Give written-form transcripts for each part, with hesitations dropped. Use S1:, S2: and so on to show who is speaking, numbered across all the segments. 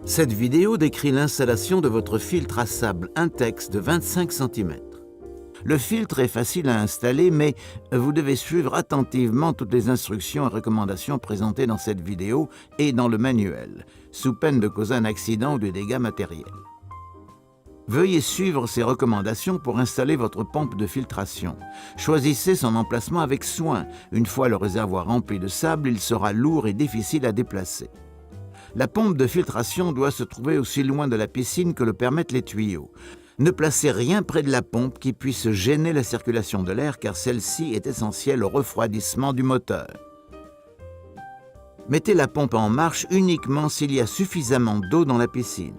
S1: Cette vidéo décrit l'installation de votre filtre à sable Intex de 25 cm. Le filtre est facile à installer, mais vous devez suivre attentivement toutes les instructions et recommandations présentées dans cette vidéo et dans le manuel, sous peine de causer un accident ou des dégâts matériels. Veuillez suivre ces recommandations pour installer votre pompe de filtration. Choisissez son emplacement avec soin. Une fois le réservoir rempli de sable, il sera lourd et difficile à déplacer. La pompe de filtration doit se trouver aussi loin de la piscine que le permettent les tuyaux. Ne placez rien près de la pompe qui puisse gêner la circulation de l'air car celle-ci est essentielle au refroidissement du moteur. Mettez la pompe en marche uniquement s'il y a suffisamment d'eau dans la piscine.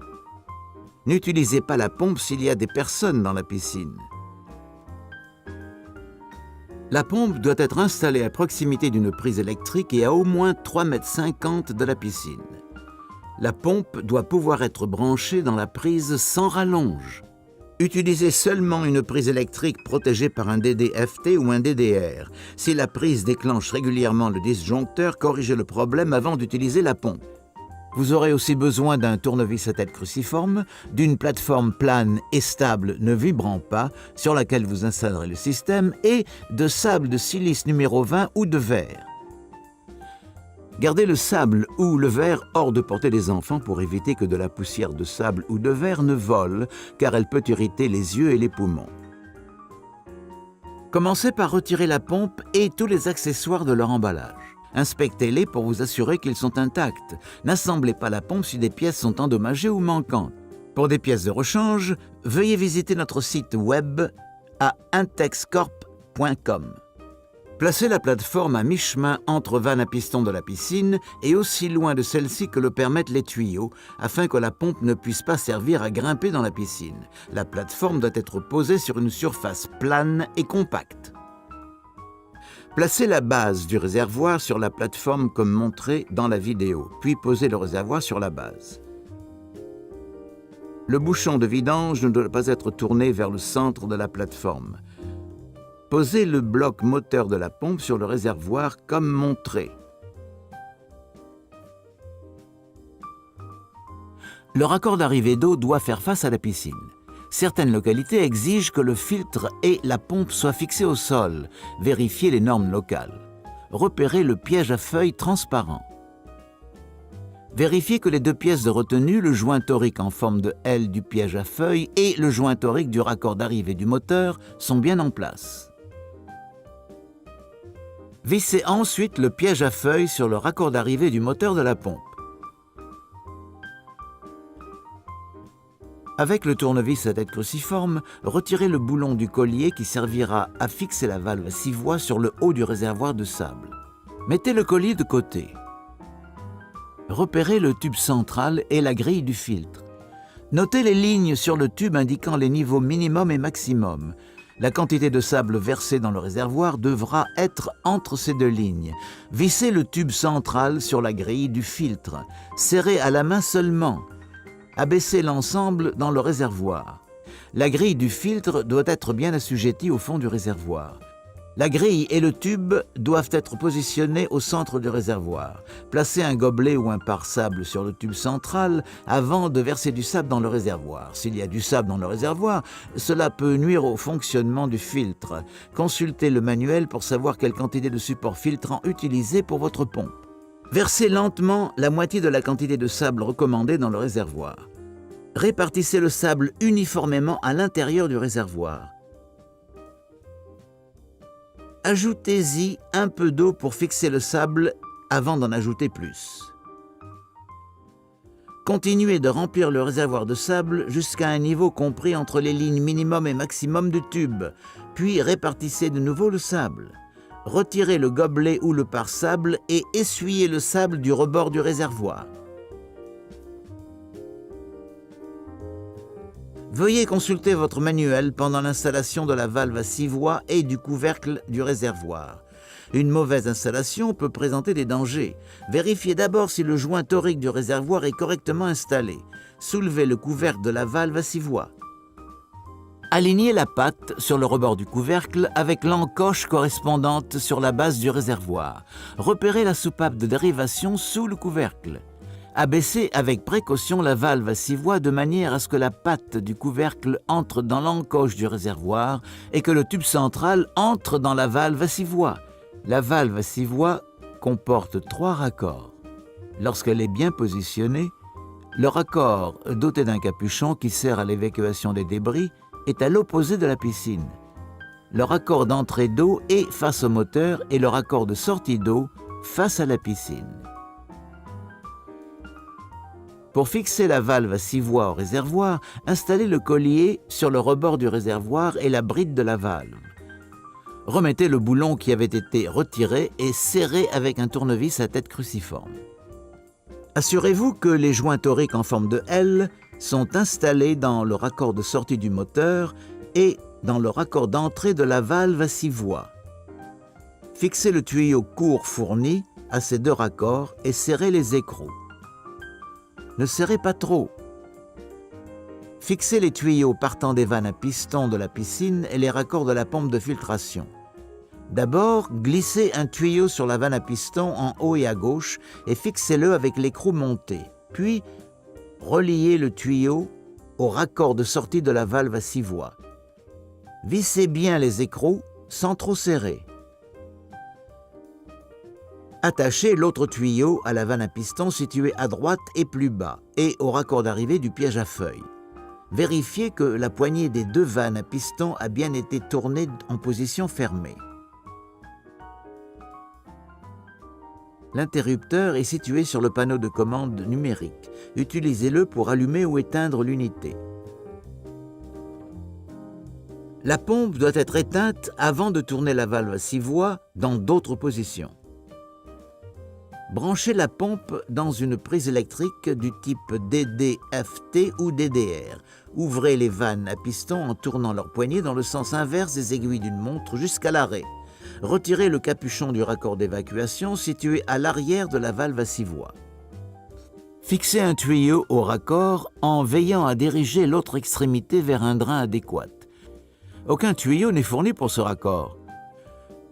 S1: N'utilisez pas la pompe s'il y a des personnes dans la piscine. La pompe doit être installée à proximité d'une prise électrique et à au moins 3,50 m de la piscine. La pompe doit pouvoir être branchée dans la prise sans rallonge. Utilisez seulement une prise électrique protégée par un DDFT ou un DDR. Si la prise déclenche régulièrement le disjoncteur, corrigez le problème avant d'utiliser la pompe. Vous aurez aussi besoin d'un tournevis à tête cruciforme, d'une plateforme plane et stable ne vibrant pas sur laquelle vous installerez le système et de sable de silice numéro 20 ou de verre. Gardez le sable ou le verre hors de portée des enfants pour éviter que de la poussière de sable ou de verre ne vole, car elle peut irriter les yeux et les poumons. Commencez par retirer la pompe et tous les accessoires de leur emballage. Inspectez-les pour vous assurer qu'ils sont intacts. N'assemblez pas la pompe si des pièces sont endommagées ou manquantes. Pour des pièces de rechange, veuillez visiter notre site web à intexcorp.com. Placez la plateforme à mi-chemin entre vannes à piston de la piscine et aussi loin de celle-ci que le permettent les tuyaux, afin que la pompe ne puisse pas servir à grimper dans la piscine. La plateforme doit être posée sur une surface plane et compacte. Placez la base du réservoir sur la plateforme comme montré dans la vidéo, puis posez le réservoir sur la base. Le bouchon de vidange ne doit pas être tourné vers le centre de la plateforme. Posez le bloc moteur de la pompe sur le réservoir comme montré. Le raccord d'arrivée d'eau doit faire face à la piscine. Certaines localités exigent que le filtre et la pompe soient fixés au sol. Vérifiez les normes locales. Repérez le piège à feuilles transparent. Vérifiez que les deux pièces de retenue, le joint torique en forme de L du piège à feuilles et le joint torique du raccord d'arrivée du moteur sont bien en place. Vissez ensuite le piège à feuilles sur le raccord d'arrivée du moteur de la pompe. Avec le tournevis à tête cruciforme, retirez le boulon du collier qui servira à fixer la valve à 6 voies sur le haut du réservoir de sable. Mettez le collier de côté. Repérez le tube central et la grille du filtre. Notez les lignes sur le tube indiquant les niveaux minimum et maximum. La quantité de sable versée dans le réservoir devra être entre ces deux lignes. Vissez le tube central sur la grille du filtre. Serrez à la main seulement. Abaissez l'ensemble dans le réservoir. La grille du filtre doit être bien assujettie au fond du réservoir. La grille et le tube doivent être positionnés au centre du réservoir. Placez un gobelet ou un pare-sable sur le tube central avant de verser du sable dans le réservoir. S'il y a du sable dans le réservoir, cela peut nuire au fonctionnement du filtre. Consultez le manuel pour savoir quelle quantité de support filtrant utiliser pour votre pompe. Versez lentement la moitié de la quantité de sable recommandée dans le réservoir. Répartissez le sable uniformément à l'intérieur du réservoir. Ajoutez-y un peu d'eau pour fixer le sable avant d'en ajouter plus. Continuez de remplir le réservoir de sable jusqu'à un niveau compris entre les lignes minimum et maximum du tube, puis répartissez de nouveau le sable. Retirez le gobelet ou le pare-sable et essuyez le sable du rebord du réservoir. Veuillez consulter votre manuel pendant l'installation de la valve à 6 voies et du couvercle du réservoir. Une mauvaise installation peut présenter des dangers. Vérifiez d'abord si le joint torique du réservoir est correctement installé. Soulevez le couvercle de la valve à 6 voies. Alignez la patte sur le rebord du couvercle avec l'encoche correspondante sur la base du réservoir. Repérez la soupape de dérivation sous le couvercle. Abaissez avec précaution la valve à 6 voies de manière à ce que la patte du couvercle entre dans l'encoche du réservoir et que le tube central entre dans la valve à 6 voies. La valve à 6 voies comporte 3 raccords. Lorsqu'elle est bien positionnée, le raccord doté d'un capuchon qui sert à l'évacuation des débris est à l'opposé de la piscine. Le raccord d'entrée d'eau est face au moteur et le raccord de sortie d'eau face à la piscine. Pour fixer la valve à 6 voies au réservoir, installez le collier sur le rebord du réservoir et la bride de la valve. Remettez le boulon qui avait été retiré et serrez avec un tournevis à tête cruciforme. Assurez-vous que les joints toriques en forme de L sont installés dans le raccord de sortie du moteur et dans le raccord d'entrée de la valve à 6 voies. Fixez le tuyau court fourni à ces 2 raccords et serrez les écrous. Ne serrez pas trop. Fixez les tuyaux partant des vannes à piston de la piscine et les raccords de la pompe de filtration. D'abord, glissez un tuyau sur la vanne à piston en haut et à gauche et fixez-le avec l'écrou monté. Puis, reliez le tuyau au raccord de sortie de la valve à 6 voies. Vissez bien les écrous sans trop serrer. Attachez l'autre tuyau à la vanne à piston située à droite et plus bas et au raccord d'arrivée du piège à feuilles. Vérifiez que la poignée des 2 vannes à piston a bien été tournée en position fermée. L'interrupteur est situé sur le panneau de commande numérique. Utilisez-le pour allumer ou éteindre l'unité. La pompe doit être éteinte avant de tourner la valve à 6 voies dans d'autres positions. Branchez la pompe dans une prise électrique du type DDFT ou DDR. Ouvrez les vannes à piston en tournant leur poignée dans le sens inverse des aiguilles d'une montre jusqu'à l'arrêt. Retirez le capuchon du raccord d'évacuation situé à l'arrière de la valve à 6 voies. Fixez un tuyau au raccord en veillant à diriger l'autre extrémité vers un drain adéquat. Aucun tuyau n'est fourni pour ce raccord.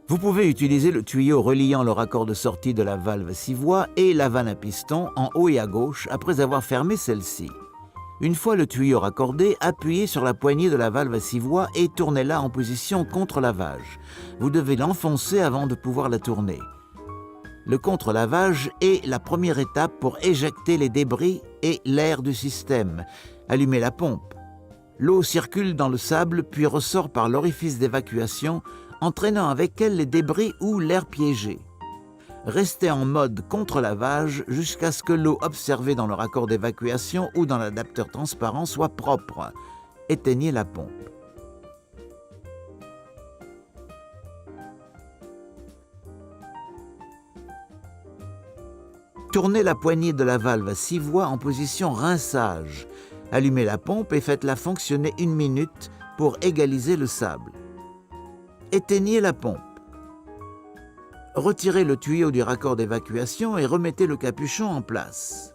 S1: Vous pouvez utiliser le tuyau reliant le raccord de sortie de la valve à 6 voies et la vanne à piston en haut et à gauche après avoir fermé celle-ci. Une fois le tuyau raccordé, appuyez sur la poignée de la valve à 6 voies et tournez-la en position contre-lavage. Vous devez l'enfoncer avant de pouvoir la tourner. Le contre-lavage est la première étape pour éjecter les débris et l'air du système. Allumez la pompe. L'eau circule dans le sable puis ressort par l'orifice d'évacuation, entraînant avec elle les débris ou l'air piégé. Restez en mode contre-lavage jusqu'à ce que l'eau observée dans le raccord d'évacuation ou dans l'adapteur transparent soit propre. Éteignez la pompe. Tournez la poignée de la valve à 6 voies en position rinçage. Allumez la pompe et faites-la fonctionner 1 minute pour égaliser le sable. Éteignez la pompe. Retirez le tuyau du raccord d'évacuation et remettez le capuchon en place.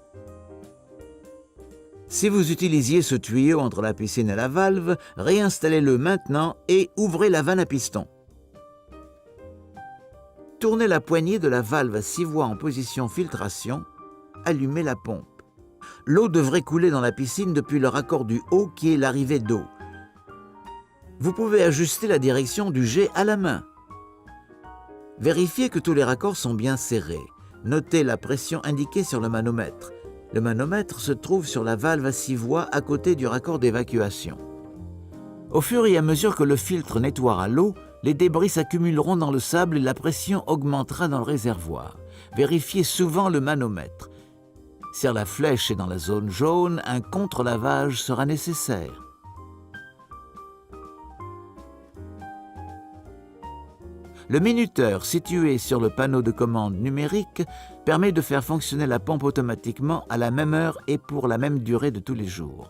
S1: Si vous utilisiez ce tuyau entre la piscine et la valve, réinstallez-le maintenant et ouvrez la vanne à piston. Tournez la poignée de la valve à 6 voies en position filtration. Allumez la pompe. L'eau devrait couler dans la piscine depuis le raccord du haut qui est l'arrivée d'eau. Vous pouvez ajuster la direction du jet à la main. Vérifiez que tous les raccords sont bien serrés. Notez la pression indiquée sur le manomètre. Le manomètre se trouve sur la valve à 6 voies à côté du raccord d'évacuation. Au fur et à mesure que le filtre nettoiera l'eau, les débris s'accumuleront dans le sable et la pression augmentera dans le réservoir. Vérifiez souvent le manomètre. Si la flèche est dans la zone jaune, un contre-lavage sera nécessaire. Le minuteur situé sur le panneau de commande numérique permet de faire fonctionner la pompe automatiquement à la même heure et pour la même durée de tous les jours.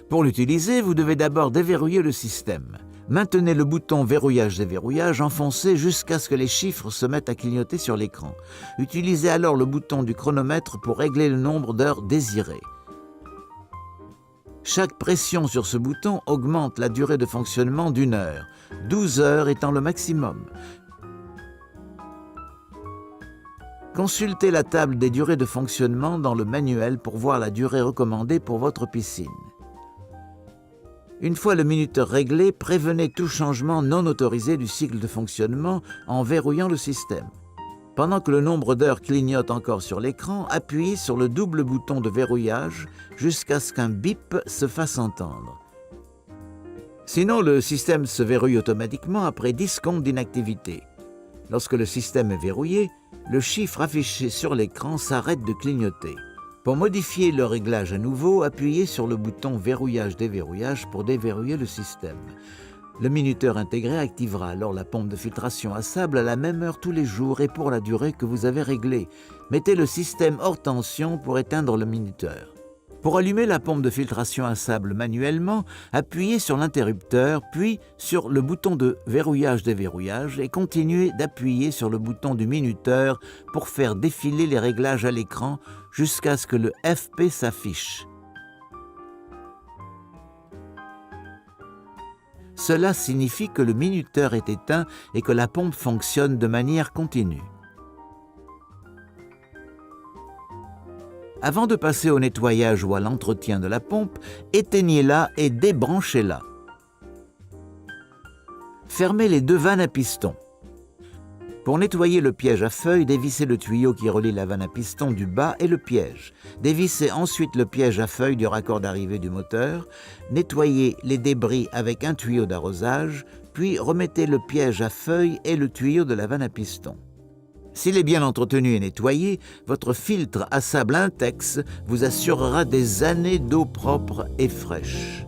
S1: Pour l'utiliser, vous devez d'abord déverrouiller le système. Maintenez le bouton verrouillage-déverrouillage enfoncé jusqu'à ce que les chiffres se mettent à clignoter sur l'écran. Utilisez alors le bouton du chronomètre pour régler le nombre d'heures désirées. Chaque pression sur ce bouton augmente la durée de fonctionnement d'1 heure, 12 heures étant le maximum. Consultez la table des durées de fonctionnement dans le manuel pour voir la durée recommandée pour votre piscine. Une fois le minuteur réglé, prévenez tout changement non autorisé du cycle de fonctionnement en verrouillant le système. Pendant que le nombre d'heures clignote encore sur l'écran, appuyez sur le double bouton de verrouillage jusqu'à ce qu'un bip se fasse entendre. Sinon, le système se verrouille automatiquement après 10 secondes d'inactivité. Lorsque le système est verrouillé, le chiffre affiché sur l'écran s'arrête de clignoter. Pour modifier le réglage à nouveau, appuyez sur le bouton Verrouillage-déverrouillage pour déverrouiller le système. Le minuteur intégré activera alors la pompe de filtration à sable à la même heure tous les jours et pour la durée que vous avez réglée. Mettez le système hors tension pour éteindre le minuteur. Pour allumer la pompe de filtration à sable manuellement, appuyez sur l'interrupteur, puis sur le bouton de verrouillage-déverrouillage et continuez d'appuyer sur le bouton du minuteur pour faire défiler les réglages à l'écran jusqu'à ce que le FP s'affiche. Cela signifie que le minuteur est éteint et que la pompe fonctionne de manière continue. Avant de passer au nettoyage ou à l'entretien de la pompe, éteignez-la et débranchez-la. Fermez les deux vannes à piston. Pour nettoyer le piège à feuilles, dévissez le tuyau qui relie la vanne à piston du bas et le piège. Dévissez ensuite le piège à feuilles du raccord d'arrivée du moteur. Nettoyez les débris avec un tuyau d'arrosage, puis remettez le piège à feuilles et le tuyau de la vanne à piston. S'il est bien entretenu et nettoyé, votre filtre à sable Intex vous assurera des années d'eau propre et fraîche.